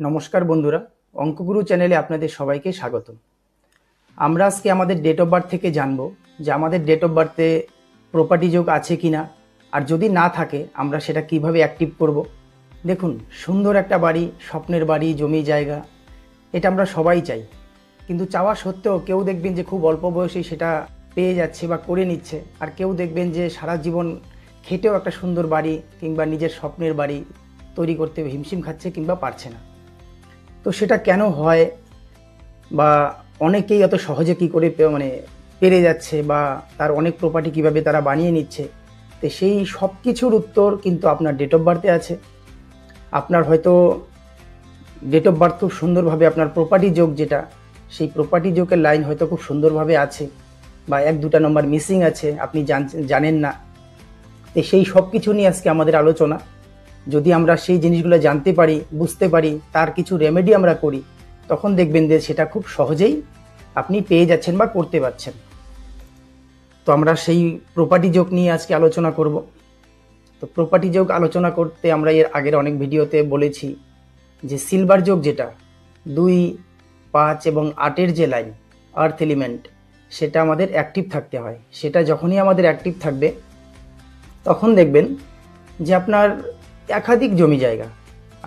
নমস্কার বন্ধুরা, অঙ্কগুরু চ্যানেলে আপনাদের সবাইকে স্বাগত। আমরা আজকে আমাদের ডেট অফ বার্থ থেকে জানবো যে আমাদের ডেট অফ বার্থে প্রপার্টি যোগ আছে কিনা, আর যদি না থাকে আমরা সেটা কিভাবে অ্যাক্টিভ করব। দেখুন, সুন্দর একটা বাড়ি, স্বপ্নের বাড়ি, জমি জায়গা, এটা আমরা সবাই চাই, কিন্তু চাওয়া সত্ত্বেও কেউ দেখবেন যে খুব অল্প বয়সেই সেটা পেয়ে যাচ্ছে বা করে নিচ্ছে, আর কেউ দেখবেন যে সারা জীবন খেটেও একটা সুন্দর বাড়ি কিংবা নিজের স্বপ্নের বাড়ি তৈরি করতে হিমশিম খাচ্ছে কিংবা পারছে না। তো সেটা কেন হয়, বা অনেকেই এত সহজে কি করে পেরে যাচ্ছে, বা তার অনেক প্রপার্টি কিভাবে তারা বানিয়ে নিচ্ছে, তো সেই সব কিছুর উত্তর কিন্তু আপনার ডেট অফ বার্থে আছে। আপনার হয়তো ডেট অফ বার্থ খুব সুন্দরভাবে, আপনার প্রপার্টি যোগ যেটা, সেই প্রপার্টি যোগের লাইন হয়তো খুব সুন্দরভাবে আছে, বা এক দুটা নম্বর মিসিং আছে, আপনি জানেন না। তো সেই সব কিছু নিয়ে আজকে আমাদের আলোচনা। যদি আমরা সেই জিনিসগুলো জানতে পারি, বুঝতে পারি, তার কিছু রেমেডি আমরা করি, তখন দেখবেন যে সেটা খুব সহজেই আপনি পেয়ে যাচ্ছেন বা করতে পারছেন। তো আমরা সেই প্রপার্টি যোগ নিয়ে আজকে আলোচনা করব। তো প্রপার্টি যোগ আলোচনা করতে আমরা এর আগের অনেক ভিডিওতে বলেছি যে সিলভার যোগ যেটা 2, 5 এবং 8-এর যে লাইন, আর্থ এলিমেন্ট, সেটা আমাদের অ্যাক্টিভ থাকতে হয়। সেটা যখনই আমাদের অ্যাক্টিভ থাকবে তখন দেখবেন যে আপনার একাধিক জমি জায়গা,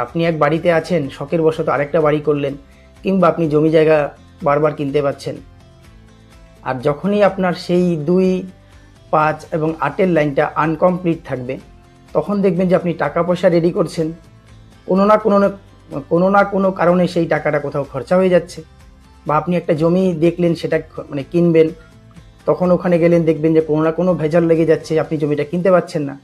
আপনি এক বাড়িতে আছেন, শখের বশত আরেকটা বাড়ি করলেন, কিংবা আপনি জমি জায়গা বারবার কিনতে পাচ্ছেন। আর যখনই আপনার সেই 2, 5 এবং 8-এর লাইনটা আনকমপ্লিট থাকবে, তখন দেখবেন যে আপনি টাকা পয়সা রেডি করছেন, কোনো না কোনো কারণে সেই টাকাটা কোথাও খরচা হয়ে যাচ্ছে। বা আপনি একটা জমি দেখলেন, সেটা কিনবেন, তখন ওখানে গেলেন, দেখবেন যে কোনো না কোনো ভেজাল লেগে যাচ্ছে, আপনি জমিটা কিনতে পারছেন না।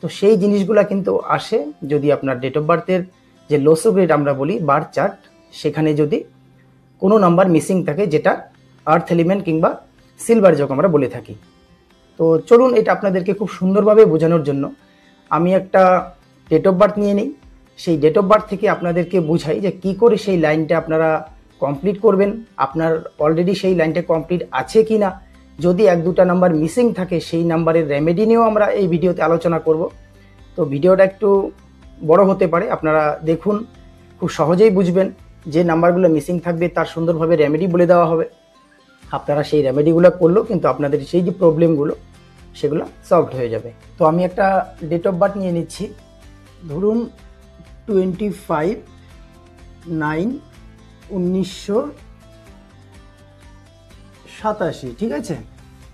তো সেই জিনিসগুলো কিন্তু আসে যদি আপনার ডেট অফ বার্থের যে লোসো গ্রেড আমরা বলি, বার্থ চার্ট, সেখানে যদি কোনো নাম্বার মিসিং থাকে, যেটা আর্থ এলিমেন্ট কিংবা সিলভার যোগ আমরা বলে থাকি। তো চলুন, এটা আপনাদেরকে খুব সুন্দরভাবে বোঝানোর জন্য আমি একটা ডেট অফ বার্থ নিয়ে নিই। সেই ডেট অফ বার্থ থেকে আপনাদেরকে বোঝাই যে কি করে সেই লাইনটা আপনারা কমপ্লিট করবেন, আপনার অলরেডি সেই লাইনটা কমপ্লিট আছে কি না। যদি এক দুটা নাম্বার মিসিং থাকে, সেই নাম্বারের রেমেডি নিয়েও আমরা এই ভিডিওতে আলোচনা করব। তো ভিডিওটা একটু বড় হতে পারে, আপনারা দেখুন, খুব সহজেই বুঝবেন। যে নাম্বারগুলো মিসিং থাকবে তার সুন্দরভাবে রেমেডি বলে দেওয়া হবে। আপনারা সেই রেমেডিগুলো করলেও কিন্তু আপনাদের সেই যে প্রবলেমগুলো, সেগুলো সলভ হয়ে যাবে। তো আমি একটা ডেট অফ বার্থ নিয়ে নিচ্ছি। ধরুন 25/9/1987, ঠিক আছে।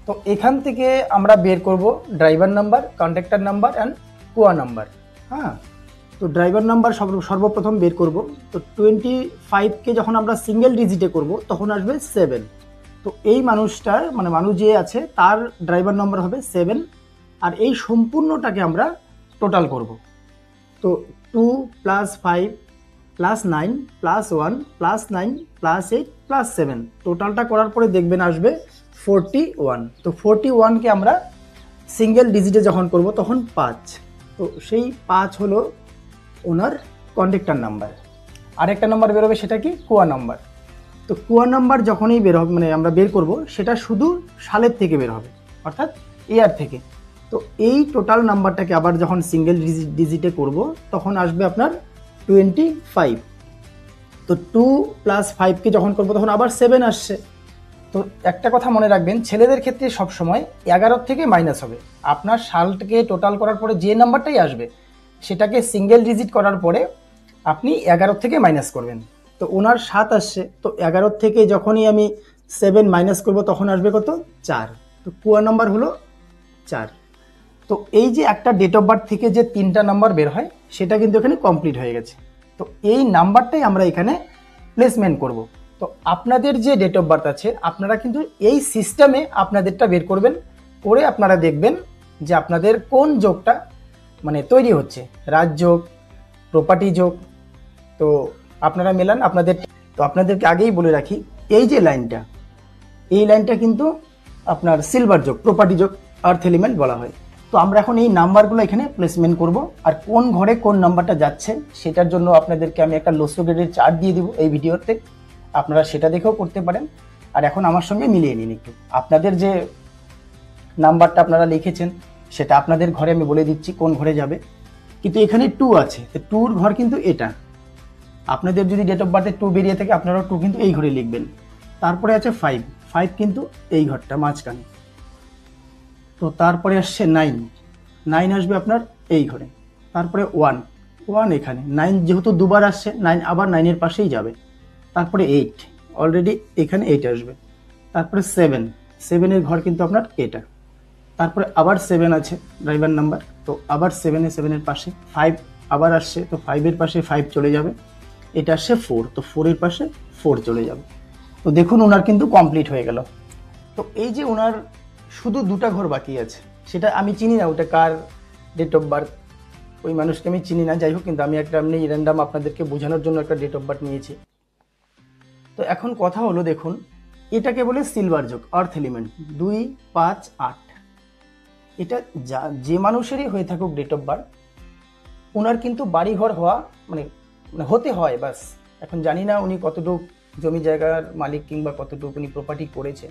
তো এখান থেকে আমরা বের করব driver number, contractor number and কুয়া নাম্বার। হ্যাঁ, তো ড্রাইভার নাম্বার সর্বপ্রথম বের করব। তো 25কে যখন আমরা সিঙ্গেল ডিজিটে করব, তখন আসবে 7। তো এই মানুষটার মানুষ যে আছে, তার ড্রাইভার নাম্বার হবে 7। আর এই সম্পূর্ণটাকে আমরা টোটাল করব। তো 2 + 5 + 9 + 1 + 9 + 8 + 7, টোটালটা করার পরে দেখবেন আসবে 41। তো 41কে আমরা সিঙ্গেল ডিজিটে যখন করব, তখন 5। তো সেই 5 হলো ওনার কন্ট্রাক্টর নাম্বার। আরেকটা নাম্বার বেরোবে, সেটা কি কুয়া নাম্বার। তো কুয়া নাম্বার যখনই বের হবে, আমরা বের করব, সেটা শুধু সালের থেকে বের হবে, অর্থাৎ ইয়ার থেকে। তো এই টোটাল নাম্বারটাকে আবার যখন সিঙ্গেল ডিজিটে করব, তখন আসবে আপনার 25। তো 2 + 5কে যখন করব, তখন আবার 7 আসছে। তো একটা কথা মনে রাখবেন, ছেলেদের ক্ষেত্রে সবসময় 11 থেকে মাইনাস হবে। আপনার সালটাকে টোটাল করার পরে যে নাম্বারটাই আসবে, সেটাকে সিঙ্গেল ডিজিট করার পরে আপনি 11 থেকে মাইনাস করবেন। তো ওনার 7 আসছে, তো 11 থেকে যখনই আমি 7 মাইনাস করব, তখন আসবে কত? 4। তো কুয়া নাম্বার হলো 4। তো এই যে একটা ডেট অফ বার্থ থেকে যে 3টা নাম্বার বের হয়, সেটা কিন্তু এখানে কমপ্লিট হয়ে গেছে। তো এই নাম্বারটাই আমরা এখানে প্লেসমেন্ট করব। তো আপনাদের যে ডেট অফ বার্থ আছে, আপনারা কিন্তু এই সিস্টেমে আপনাদেরটা বের করবেন, করে আপনারা দেখবেন যে আপনাদের কোন যোগটা তৈরি হচ্ছে, রাজযোগ, প্রপার্টি যোগ। তো আপনারা মেলান আপনাদের। তো আপনাদেরকে আগেই বলে রাখি, এই যে লাইনটা, এই লাইনটা কিন্তু আপনার সিলভার যোগ, প্রপার্টি যোগ, আর্থ এলিমেন্ট বলা হয়। তো আমরা এখন এই নাম্বারগুলো এখানে প্লেসমেন্ট করব, আর কোন ঘরে কোন নাম্বারটা যাচ্ছে সেটার জন্য আপনাদেরকে আমি একটা লোসো গ্রেডের চার্ট দিয়ে দিব এই ভিডিওতে, আপনারা সেটা দেখেও করতে পারেন। আর এখন আমার সঙ্গে মিলিয়ে নিন একটু, আপনাদের যে নাম্বারটা আপনারা লিখেছেন, সেটা আপনাদের ঘরে আমি বলে দিচ্ছি কোন ঘরে যাবে। কিন্তু এখানে 2 আছে, তো 2-র ঘর কিন্তু এটা। আপনাদের যদি ডেট অফ বার্থে 2 বেরিয়ে থাকে আপনারাও 2 কিন্তু এই ঘরে লিখবেন। তারপরে আছে 5, 5 কিন্তু এই ঘরটা মাঝখানে। তো তারপরে আসছে 9, 9 আসবে আপনার এই ঘরে। তারপরে 1, 1 এখানে। 9 যেহেতু দুবার আসছে 9 আবার 9 এর পাশেই যাবে। তারপরে 8, অলরেডি এখানে 8 আসবে। তারপরে 7, 7 এর ঘর কিন্তু আপনার এটা। তারপরে আবার 7 আছে ড্রাইভার নাম্বার, তো আবার 7 এর পাশে 5 আবার আসছে, তো 5 এর পাশে 5 চলে যাবে। এটা আসছে 4, তো 4 এর পাশে 4 চলে যাবে। তো দেখুন ওনার কিন্তু কমপ্লিট হয়ে গেল। তো এই যে ওনার শুধু 2টা ঘর বাকি আছে, সেটা আমি চিনি না ওটা কার ডেট অফ বার্থ, ওই মানুষকে আমি চিনি না। যাই হোক, কিন্তু আমি একটা এমনি র্যান্ডাম আপনাদেরকে বোঝানোর জন্য একটা ডেট অফ বার্থ নিয়েছি। তো এখন কথা হলো, দেখুন এটাকে বলে সিলভার যোগ, আর্থ এলিমেন্ট 2, 5, 8। এটা যে মানুষেরই হয়ে থাকুক ডেট অফ বার্থ, ওনার কিন্তু বাড়িঘর হওয়া মানে হতে হয় বাস। এখন জানি না উনি কতটুকু জমি জায়গার মালিক কিংবা কতটুকু উনি প্রপার্টি করেছে,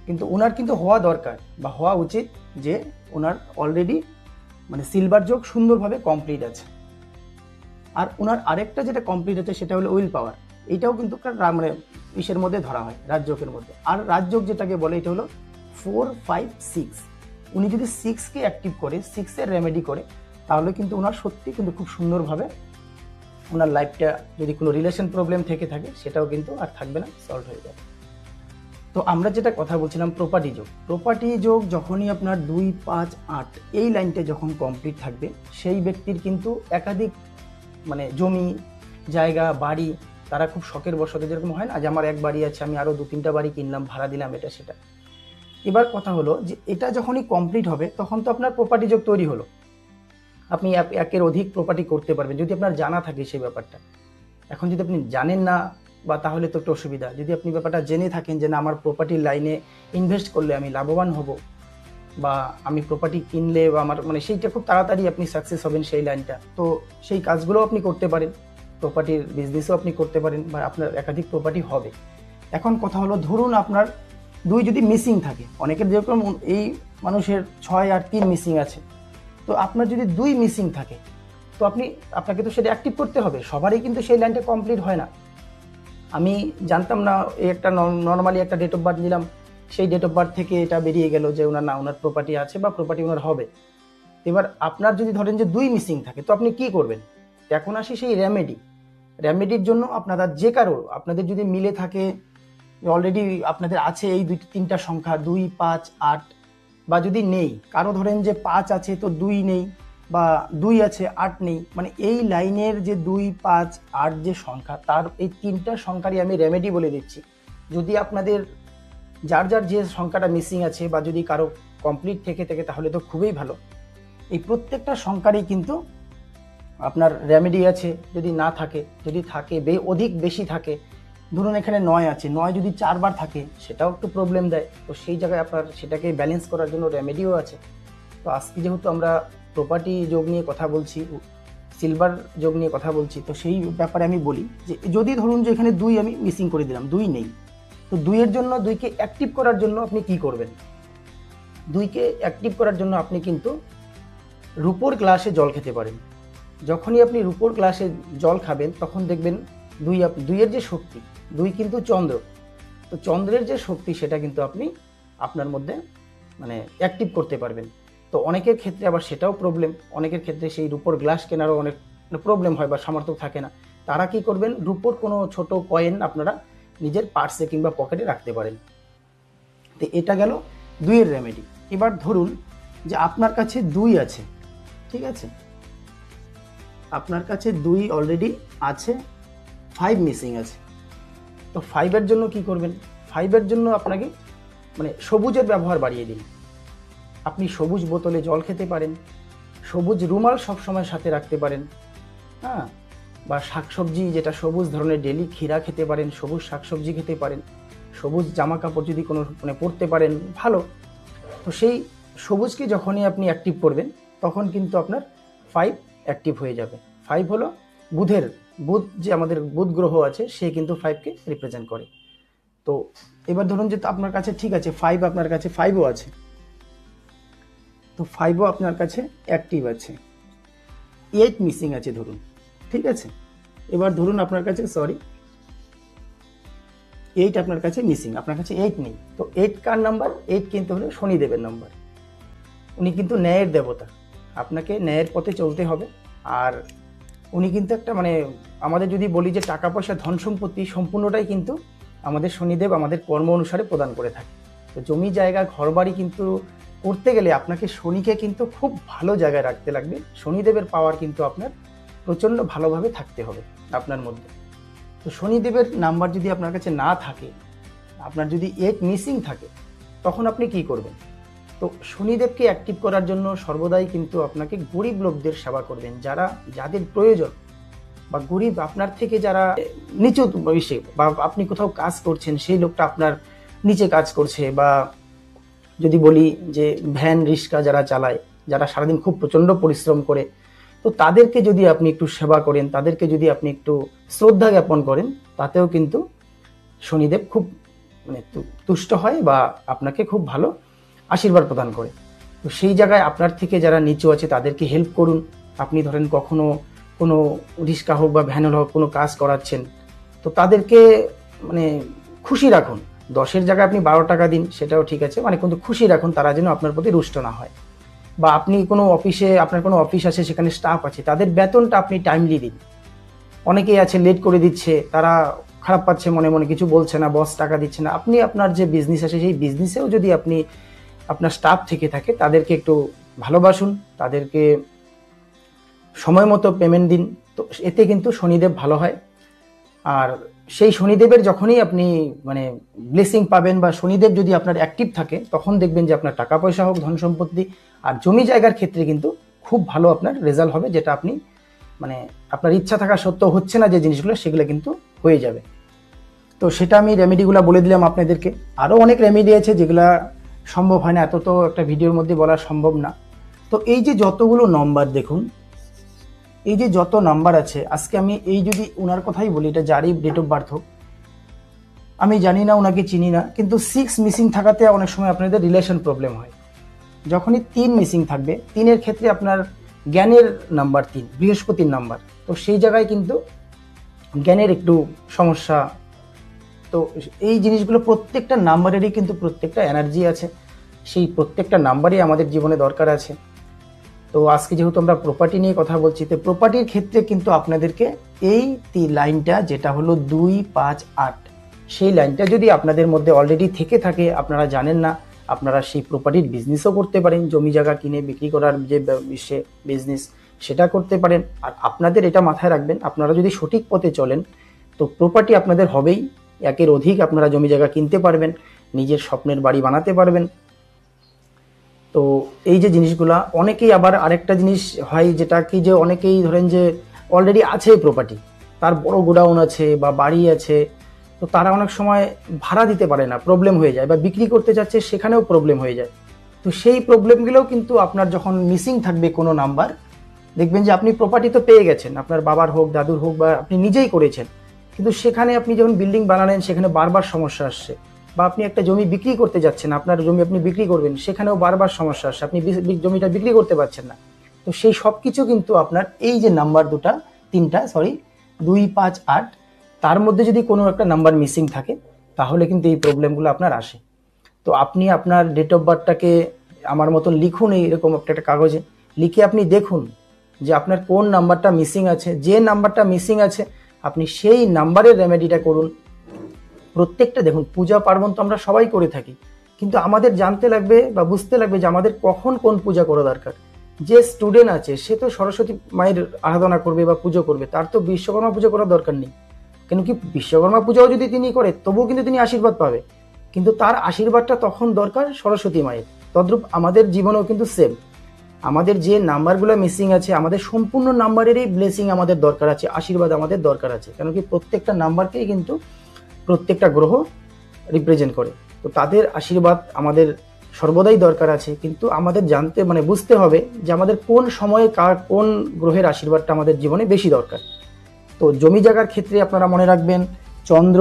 কিন্তু ওনার কিন্তু হওয়া দরকার বা হওয়া উচিত যে ওনার অলরেডি মানে সিলভার যোগ সুন্দরভাবে কমপ্লিট আছে। আর ওনার আরেকটা যেটা কমপ্লিট আছে সেটা হলো উইল পাওয়ার। এটাও কিন্তু মানে ইসের মধ্যে ধরা হয়, রাজযোগের মধ্যে। আর রাজযোগ যেটাকে বলে এটা হলো 4, 5, 6। উনি যদি 6কে অ্যাক্টিভ করে, 6-এর রেমেডি করে, তাহলে কিন্তু ওনার সত্যি কিন্তু খুব সুন্দরভাবে ওনার লাইফটা, যদি কোনো রিলেশন প্রবলেম থেকে থাকে সেটাও কিন্তু আর থাকবে না, সলভ হয়ে যাবে। তো আমরা যেটা কথা বলছিলাম প্রপার্টি যোগ, প্রপার্টি যোগ যখনই আপনার 2, 5, 8 এই লাইনটা যখন কমপ্লিট থাকবে, সেই ব্যক্তির কিন্তু একাধিক মানে জমি জায়গা বাড়ি, তারা খুব শখের বশতে, যেরকম হয় না যে আমার এক বাড়ি আছে আমি আরও 2-3টা বাড়ি কিনলাম, ভাড়া দিলাম, এটা সেটা। এবার কথা হলো যে এটা যখনই কমপ্লিট হবে তখন তো আপনার প্রপার্টি যোগ তৈরি হলো। আপনি একের অধিক প্রপার্টি করতে পারবেন যদি আপনার জানা থাকে সেই ব্যাপারটা। এখন যদি আপনি জানেন না বা তাহলে তো একটু অসুবিধা। যদি আপনি ব্যাপারটা জেনে থাকেন যে না আমার প্রপার্টির লাইনে ইনভেস্ট করলে আমি লাভবান হব, বা আমি প্রপার্টি কিনলে বা আমার মানে সেইটা খুব তাড়াতাড়ি আপনি সাকসেস হবেন সেই লাইনটা, তো সেই কাজগুলো আপনি করতে পারেন। প্রপার্টির বিজনেসও আপনি করতে পারেন বা আপনার একাধিক প্রপার্টি হবে। এখন কথা হলো, ধরুন আপনার 2 যদি মিসিং থাকে, অনেকের যেরকম এই মানুষের 6 আর 3 মিসিং আছে, তো আপনার যদি 2 মিসিং থাকে, তো আপনাকে তো সেটা অ্যাক্টিভ করতে হবে। সবারই কিন্তু সেই লাইনটা কমপ্লিট হয় না। আমি জানতাম না, এই একটা নর্মালি একটা ডেট অফ বার্থ নিলাম, সেই ডেট অফ বার্থ থেকে এটা বেরিয়ে গেল যে ওনার প্রপার্টি আছে বা প্রপার্টি ওনার হবে। এবার আপনার যদি ধরেন যে 2 মিসিং থাকে, তো আপনি কি করবেন? এখন আসি সেই রেমেডির জন্য আপনারা যে কারো, আপনাদের যদি মিলে থাকে, অলরেডি আপনাদের আছে এই 2-3টা সংখ্যা 2, 5, 8, বা যদি নেই কারো, ধরেন যে 5 আছে তো 2 নেই, বা 2 আছে 8 নেই, মানে এই লাইনের যে 2, 5, 8 যে সংখ্যা, তার এই 3টা সংখ্যারই আমি রেমেডি বলে দিচ্ছি। যদি আপনাদের যার যে সংখ্যাটা মিসিং আছে বা যদি কারো কমপ্লিট থেকে থাকে তাহলে তো খুবই ভালো। এই প্রত্যেকটা সংখ্যারই কিন্তু আপনার রেমেডি আছে। যদি না থাকে, যদি থাকে অধিক বেশি থাকে, ধরুন এখানে 9 আছে, 9 যদি 4 বার থাকে সেটাও একটু প্রবলেম দেয়, তো সেই জায়গায় আপনার সেটাকে ব্যালেন্স করার জন্য রেমেডিও আছে। তো আজকে যেহেতু আমরা প্রপার্টি যোগ নিয়ে কথা বলছি, সিলভার যোগ নিয়ে কথা বলছি, তো সেই ব্যাপারে আমি বলি যে যদি ধরুন যে এখানে 2 আমি মিসিং করে দিলাম, 2 নেই, তো 2-এর জন্য, 2কে অ্যাক্টিভ করার জন্য আপনি কি করবেন? 2কে অ্যাক্টিভ করার জন্য আপনি কিন্তু রূপোর গ্লাসে জল খেতে পারেন। যখনই আপনি রূপোর গ্লাসে জল খাবেন তখন দেখবেন 2-এর যে শক্তি, 2 কিন্তু চন্দ্র, তো চন্দ্রের যে শক্তি সেটা কিন্তু আপনি আপনার মধ্যে মানে অ্যাক্টিভ করতে পারবেন। তো অনেকের ক্ষেত্রে আবার সেটাও প্রবলেম, অনেকের ক্ষেত্রে সেই রূপোর গ্লাস কেনারও অনেক প্রবলেম হয় বা সামর্থ্য থাকে না। তারা কি করবেন, রূপোর কোনো ছোট কয়েন আপনারা নিজের পার্সে কিংবা পকেটে রাখতে পারেন। তো এটা গেল 2-এর রেমেডি। এবার ধরুন যে আপনার কাছে 2 আছে, ঠিক আছে, আপনার কাছে 2 অলরেডি আছে, 5 মিসিং আছে, তো 5-এর জন্য কি করবেন? 5-এর জন্য আপনাকে মানে সবুজের ব্যবহার বাড়িয়ে দিন। আপনি সবুজ বোতলে জল খেতে পারেন, সবুজ রুমাল সবসময় সাথে রাখতে পারেন, হ্যাঁ, বা শাকসবজি যেটা সবুজ ধরনের ডেলি ক্ষীরা খেতে পারেন, সবুজ শাকসবজি খেতে পারেন, সবুজ জামা কাপড় যদি কোনো মানে পরতে পারেন ভালো। তো সেই সবুজকে যখনই আপনি অ্যাক্টিভ করবেন তখন কিন্তু আপনার 5 অ্যাক্টিভ হয়ে যাবে। 5 হলো বুধ যে আমাদের বুধ গ্রহ আছে, সে কিন্তু 5কে রিপ্রেজেন্ট করে। তো এবার ধরুন যে আপনার কাছে ঠিক আছে 5, আপনার কাছে 5ও আছে, তো 5ও আপনার কাছে অ্যাক্টিভ আছে, 8 মিসিং আছে ধরুন, ঠিক আছে, এবার ধরুন আপনার কাছে 8 আপনার কাছে মিসিং, আপনার কাছে 8 নেই। তো 8 কার নাম্বার? 8 কিন্তু হলো শনিদেবের নাম্বার। উনি কিন্তু ন্যায়ের দেবতা, আপনাকে ন্যায়ের পথে চলতে হবে। আর উনি কিন্তু একটা মানে আমাদের যদি বলি যে টাকা পয়সা ধন সম্পত্তি সম্পূর্ণটাই কিন্তু আমাদের শনিদেব আমাদের কর্ম অনুসারে প্রদান করে থাকে। তো জমি জায়গা ঘর বাড়ি কিন্তু করতে গেলে আপনাকে শনিকে কিন্তু খুব ভালো জায়গায় রাখতে লাগবে। শনিদেবের পাওয়ার কিন্তু আপনার প্রচণ্ড ভালোভাবে থাকতে হবে আপনার মধ্যে। তো শনিদেবের নাম্বার যদি আপনার কাছে না থাকে, আপনার যদি 8 মিসিং থাকে, তখন আপনি কি করবেন? তো শনিদেবকে অ্যাক্টিভ করার জন্য সর্বদাই কিন্তু আপনাকে গরিব লোকদের সেবা করবেন, যাদের প্রয়োজন, বা গরিব আপনার থেকে যারা নিচু বয়সে, বা আপনি কোথাও কাজ করছেন সেই লোকটা আপনার নিচে কাজ করছে, বা যদি বলি যে ভ্যান রিক্সা যারা চালায়, যারা সারাদিন খুব প্রচণ্ড পরিশ্রম করে, তো তাদেরকে যদি আপনি একটু সেবা করেন, তাদেরকে যদি আপনি একটু শ্রদ্ধা জ্ঞাপন করেন, তাতেও কিন্তু শনিদেব খুব মানে তুষ্ট হয় বা আপনাকে খুব ভালো আশীর্বাদ প্রদান করে। তো সেই জায়গায় আপনার থেকে যারা নিচু আছে তাদেরকে হেল্প করুন। আপনি ধরেন কখনো কোনো রিক্সা হোক বা ভ্যান হোক কোনো কাজ করাচ্ছেন, তো তাদেরকে মানে খুশি রাখুন। 10-এর জায়গায় আপনি 12 টাকা দিন, সেটাও ঠিক আছে, মানে কিন্তু খুশি রাখুন, তারা যেন আপনার প্রতি রুষ্ট না হয়। বা আপনি কোনো অফিসে, আপনার কোনো অফিস আছে, সেখানে স্টাফ আছে, তাদের বেতনটা আপনি টাইমলি দিন। অনেকেই আছে লেট করে দিচ্ছে, তারা খারাপ পাচ্ছে, মনে মনে কিছু বলছে না, বস টাকা দিচ্ছে না। আপনি আপনার যে বিজনেস আছে সেই বিজনেসেও যদি আপনি আপনার স্টাফ থেকে থাকে, তাদেরকে একটু ভালোবাসুন, তাদেরকে সময় মতো পেমেন্ট দিন। তো এতে কিন্তু শনিদেব ভালো হয়। আর সেই শনিদেবের যখনই আপনি মানে ব্লেসিং পাবেন, বা শনিদেব যদি আপনার অ্যাক্টিভ থাকে, তখন দেখবেন যে আপনার টাকা পয়সা হোক, ধন সম্পত্তি আর জমি জায়গার ক্ষেত্রে কিন্তু খুব ভালো আপনার রেজাল্ট হবে, যেটা আপনি মানে আপনার ইচ্ছা থাকা সত্ত্বেও হচ্ছে না যে জিনিসগুলো, সেগুলো কিন্তু হয়ে যাবে। তো সেটা আমি রেমেডিগুলো বলে দিলাম আপনাদেরকে। আরও অনেক রেমেডি আছে যেগুলা সম্ভব হয় না, এত তো একটা ভিডিওর মধ্যে বলা সম্ভব না। তো এই যে যতগুলো নম্বর দেখুন, এই যে যত নাম্বার আছে, আজকে আমি এই যদি ওনার কথাই বলি, এটা যারই ডেট অফ বার্থ হোক, আমি জানি না, ওনাকে চিনি না, কিন্তু 6 মিসিং থাকাতে অনেক সময় আপনাদের রিলেশন প্রবলেম হয়। যখনই 3 মিসিং থাকবে, 3-এর ক্ষেত্রে আপনার জ্ঞানের নাম্বার 3, বৃহস্পতির নাম্বার, তো সেই জায়গায় কিন্তু জ্ঞানের একটু সমস্যা। তো এই জিনিসগুলো প্রত্যেকটা নাম্বারেরই কিন্তু প্রত্যেকটা এনার্জি আছে, সেই প্রত্যেকটা নাম্বারই আমাদের জীবনে দরকার আছে। তো আজকে যেহেতু আমরা প্রপার্টি নিয়ে কথা বলছি, তো প্রপার্টির ক্ষেত্রে কিন্তু আপনাদেরকে এই লাইনটা, যেটা হলো 2, 5, 8, সেই লাইনটা যদি আপনাদের মধ্যে অলরেডি থেকে থাকে, আপনারা জানেন না, আপনারা সেই প্রপার্টির বিজনেসও করতে পারেন, জমি জায়গা কিনে বিক্রি করার যে বিজনেস, সেটা করতে পারেন। আর আপনাদের এটা মাথায় রাখবেন, আপনারা যদি সঠিক পথে চলেন, তো প্রপার্টি আপনাদের হবেই, একের অধিক আপনারা জমি জায়গা কিনতে পারবেন, নিজের স্বপ্নের বাড়ি বানাতে পারবেন। তো এই যে জিনিসগুলা, অনেকেই আবার আরেকটা জিনিস হয়, যেটা কি যে অনেকেই ধরেন যে অলরেডি আছে প্রপার্টি, তার বড় গোডাউন আছে বা বাড়ি আছে, তো তারা অনেক সময় ভাড়া দিতে পারে না, প্রবলেম হয়ে যায়, বা বিক্রি করতে যাচ্ছে সেখানেও প্রবলেম হয়ে যায়। তো সেই প্রবলেমগুলোও কিন্তু আপনার যখন মিসিং থাকবে কোনো নাম্বার, দেখবেন যে আপনি প্রপার্টি তো পেয়ে গেছেন, আপনার বাবার হোক, দাদুর হোক, বা আপনি নিজেই করেছেন, কিন্তু সেখানে আপনি যখন বিল্ডিং বানালেন সেখানে বারবার সমস্যা আসছে। বা আপনি একটা জমি বিক্রি করতে যাচ্ছেন, আপনার জমি আপনি বিক্রি করবেন, সেখানেও বারবার সমস্যা আসছে, আপনি জমিটা বিক্রি করতে পারছেন না। তো সেই সব কিছু কিন্তু আপনার এই যে নাম্বার 2, 5, 8, তার মধ্যে যদি কোনো একটা নাম্বার মিসিং থাকে, তাহলে কিন্তু এই প্রবলেমগুলো আপনার আসে। তো আপনি আপনার ডেট অফ বার্থটাকে আমার মতন লিখুন, এরকম একটা কাগজে লিখে আপনি দেখুন যে আপনার কোন নাম্বারটা মিসিং আছে। যে নাম্বারটা মিসিং আছে, আপনি সেই নাম্বারের রেমেডিটা করুন। প্রত্যেকটা দেখুন, পূজা পার্বণ তো আমরা সবাই করে থাকি, কিন্তু আমাদের জানতে লাগবে বা বুঝতে লাগবে যে আমাদের কখন কোন পূজা করা দরকার। যে স্টুডেন্ট আছে সে তো সরস্বতী মায়ের আরাধনা করবে বা পুজো করবে, তার তো বিশ্বকর্মা পুজো করার দরকার নেই। কেন কি, বিশ্বকর্মা পূজাও যদি তিনি করে, তবুও কিন্তু তিনি আশীর্বাদ পাবে, কিন্তু তার আশীর্বাদটা তখন দরকার সরস্বতী মায়ের। তদ্রূপ আমাদের জীবনেও কিন্তু সেম, আমাদের যে নাম্বারগুলো মিসিং আছে, আমাদের সম্পূর্ণ নাম্বারেরই ব্লেসিং আমাদের দরকার আছে, আশীর্বাদ আমাদের দরকার আছে। কেন কি, প্রত্যেকটা নাম্বারকেই কিন্তু প্রত্যেকটা গ্রহ রিপ্রেজেন্ট করে, তো তাদের আশীর্বাদ আমাদের সর্বদাই দরকার আছে। কিন্তু আমাদের জানতে মানে বুঝতে হবে যে আমাদের কোন সময়ে কার কোন গ্রহের আশীর্বাদটা আমাদের জীবনে বেশি দরকার। তো জমি জায়গার ক্ষেত্রে আপনারা মনে রাখবেন, চন্দ্র,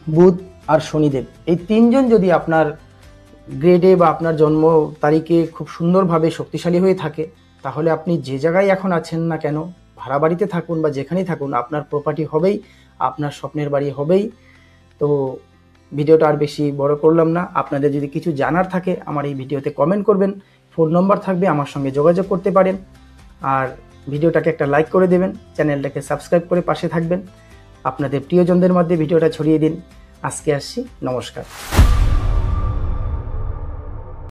বুধ আর শনিদেব, এই তিনজন যদি আপনার গ্রেডে বা আপনার জন্ম তারিখে খুব সুন্দরভাবে শক্তিশালী হয়ে থাকে, তাহলে আপনি যে জায়গায় এখন আছেন না কেন, ভাড়া বাড়িতে থাকুন বা যেখানেই থাকুন, আপনার প্রপার্টি হবেই, আপনার স্বপ্নের বাড়ি হবেই। তো ভিডিওটা আর বেশি বড় করলাম না। আপনাদের যদি কিছু জানার থাকে আমার এই ভিডিওতে কমেন্ট করবেন, ফোন নম্বর থাকবে, আমার সঙ্গে যোগাযোগ করতে পারেন। আর ভিডিওটাকে একটা লাইক করে দেবেন, চ্যানেলটাকে সাবস্ক্রাইব করে পাশে থাকবেন। আপনাদের প্রিয়জনদের মধ্যে ভিডিওটা ছড়িয়ে দিন। আজকে আসছি, নমস্কার।